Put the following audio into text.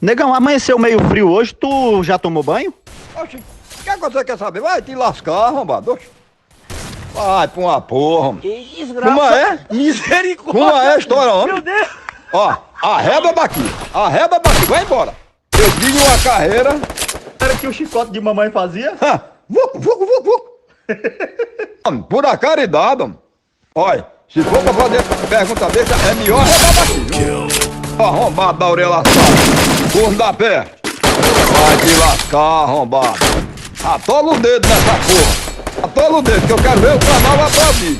Negão, amanheceu meio frio hoje, tu já tomou banho? Oxi, o que você quer saber? Vai te lascar, arrombado. Oxi. Vai pra uma porra. Que desgraça. Como é? Misericórdia. Como é a história, homem? Meu Deus. Ó, arreba daqui, vai embora. Eu digo uma carreira. Era que o chicote de mamãe fazia? Vuc. Homem, por a caridade, homem. Olha, se for pra fazer pergunta dessa, é melhor arreba daqui, viu? Arrombado da orelha assada. Corno da peste. Vai te lascar, arrombado. Atola o dedo nessa porra. Atola o dedo, que eu quero ver o canal aplaudir.